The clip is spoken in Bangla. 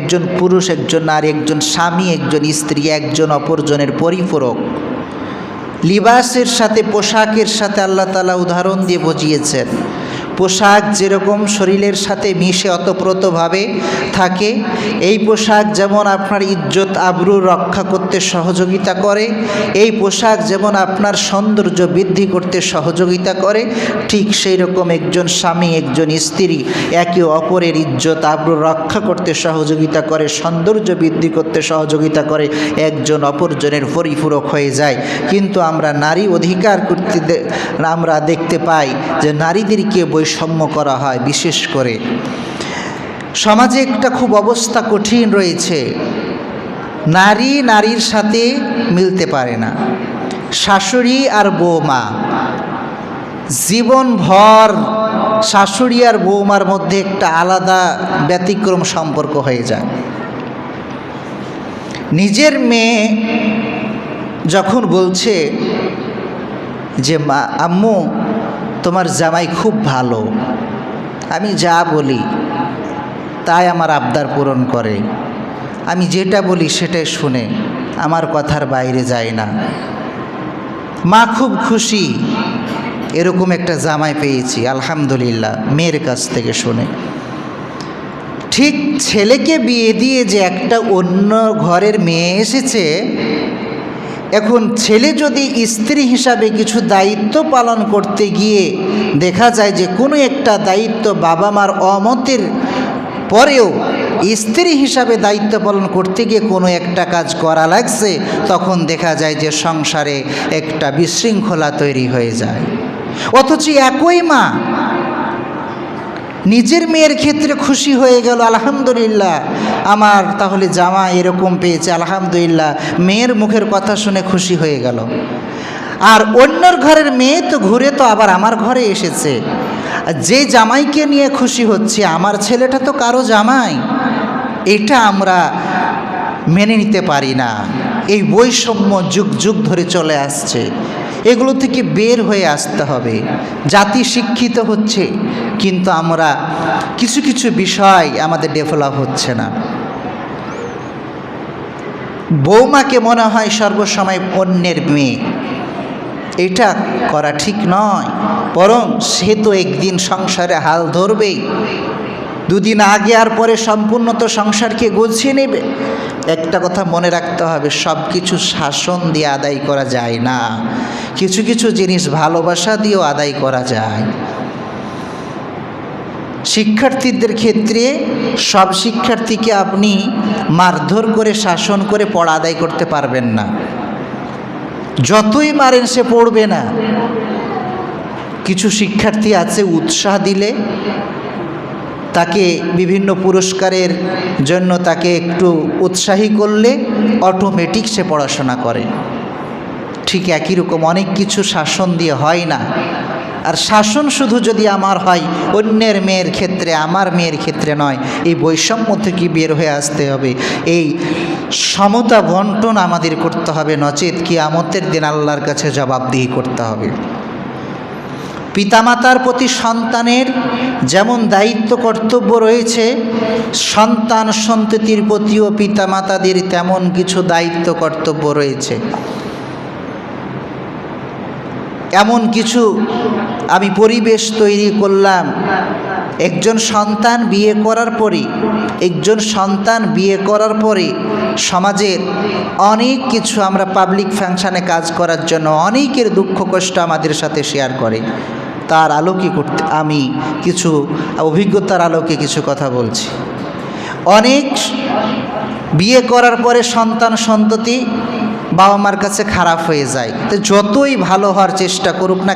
একজন পুরুষ, একজন নারী, একজন স্বামী, একজন স্ত্রী, একজন অপরজনের পরিপূরক। লিবাসের সাথে, পোশাকের সাথে আল্লাহ তাআলা উদাহরণ দিয়ে বুঝিয়েছেন। পোশাক যেরকম শরীরের সাথে মিশে অতপ্রতভাবে থাকে, এই পোশাক যেমন আপনার ইজ্জত আবরু রক্ষা করতে সহযোগিতা করে, এই পোশাক যেমন আপনার সৌন্দর্য বৃদ্ধি করতে সহযোগিতা করে, ঠিক সেই রকম একজন স্বামী, একজন স্ত্রী একে অপরের ইজ্জত আবরু রক্ষা করতে সহযোগিতা করে, সৌন্দর্য বৃদ্ধি করতে সহযোগিতা করে, একজন অপরজনের পরিপূরক হয়ে যায়। কিন্তু আমরা নারী অধিকার করতে আমরা দেখতে পাই যে নারীদেরকে বৈষম্য করা হয়। বিশেষ করে সমাজে একটা খুব অবস্থা কঠিন রয়েছে, নারী নারীর সাথে মিলতে পারে না। শাশুড়ি আর বৌমা, জীবনভর শাশুড়ি আর বৌমার মধ্যে একটা আলাদা ব্যতিক্রম সম্পর্ক হয়ে যায়। নিজের মেয়ে যখন বলছে যে মা, আম্মু তোমার জামাই খুব ভালো, আমি যা বলি তাই আমার আবদার পূরণ করে, আমি যেটা বলি সেটাই শুনে, আমার কথার বাইরে যায় না, মা খুব খুশি, এরকম একটা জামাই পেয়েছি আলহামদুলিল্লাহ, মেয়ের কাছ থেকে শুনে। ঠিক ছেলেকে বিয়ে দিয়ে যে একটা অন্য ঘরের মেয়ে এসেছে, এখন ছেলে যদি স্ত্রী হিসাবে কিছু দায়িত্ব পালন করতে গিয়ে দেখা যায় যে কোনো একটা দায়িত্ব বাবা মার অমতের পরেও স্ত্রী হিসাবে দায়িত্ব পালন করতে গিয়ে কোনো একটা কাজ করা লাগছে, তখন দেখা যায় যে সংসারে একটা বিশৃঙ্খলা তৈরি হয়ে যায়। অথচ একই মা নিজের মেয়ের ক্ষেত্রে খুশি হয়ে গেল, আলহামদুলিল্লাহ আমার তাহলে জামা এরকম পেয়েছে, আলহামদুলিল্লাহ, মেয়ের মুখের কথা শুনে খুশি হয়ে গেল। আর অন্যর ঘরের মেয়ে তো ঘুরে তো আবার আমার ঘরে এসেছে, যে জামাইকে নিয়ে খুশি হচ্ছে, আমার ছেলেটা তো কারো জামাই, এটা আমরা মেনে নিতে পারি না। এই বৈষম্য যুগ যুগ ধরে চলে আসছে, এগুলো থেকে বের হয়ে আসতে হবে। জাতি শিক্ষিত হচ্ছে, কিন্তু আমরা কিছু কিছু বিষয় আমাদের ডেভেলপ হচ্ছে না। বৌমাকে মনে হয় সর্বসময় অন্যের মেয়ে, এটা করা ঠিক নয়। বরং সে তো একদিন সংসারে হাল ধরবেই, দুদিন আগে আর পরে সম্পূর্ণ তো সংসারকে গুছিয়ে নেবে। একটা কথা মনে রাখতে হবে, সব কিছু শাসন দিয়ে আদায় করা যায় না, কিছু কিছু জিনিস ভালোবাসা দিয়েও আদায় করা যায়। শিক্ষার্থীদের ক্ষেত্রে সব শিক্ষার্থীকে আপনি মারধর করে শাসন করে পড়া আদায় করতে পারবেন না, যতই মারেন সে পড়বে না। কিছু শিক্ষার্থী আছে উৎসাহ দিলে, তাকে বিভিন্ন পুরস্কারের জন্য তাকে একটু উৎসাহী করলে অটোমেটিক সে পড়াশোনা করে। ঠিক একই রকম অনেক কিছু শাসন দিয়ে হয় না। আর শাসন শুধু যদি আমার হয়, অন্যের মেয়ের ক্ষেত্রে আমার মেয়ের ক্ষেত্রে নয়, এই বৈষম্য থেকে বের হয়ে আসতে হবে। এই সমতা বন্টন আমাদের করতে হবে, নচেত কিয়ামতের দিন আল্লাহর কাছে জবাবদিহি করতে হবে। পিতামাতার প্রতি সন্তানের যেমন দায়িত্ব কর্তব্য রয়েছে, সন্তান সন্ততির প্রতিও পিতামাতাদের তেমন কিছু দায়িত্ব কর্তব্য রয়েছে। এমন কিছু আমি পরিবেশ তৈরি করলাম, একজন সন্তান বিয়ে করার পরে সমাজের অনেক কিছু আমরা পাবলিক ফাংশনে কাজ করার জন্য অনেকের দুঃখ কষ্ট আমাদের সাথে শেয়ার করে। তার আলোকে আমি কিছু অভিজ্ঞতার আলোকে কিছু কথা বলছি। অনেক বিয়ে করার পরে সন্তান সন্ততি বাবা মার কাছে খারাপ হয়ে যায়, তো যতই ভালো হওয়ার চেষ্টা করুক না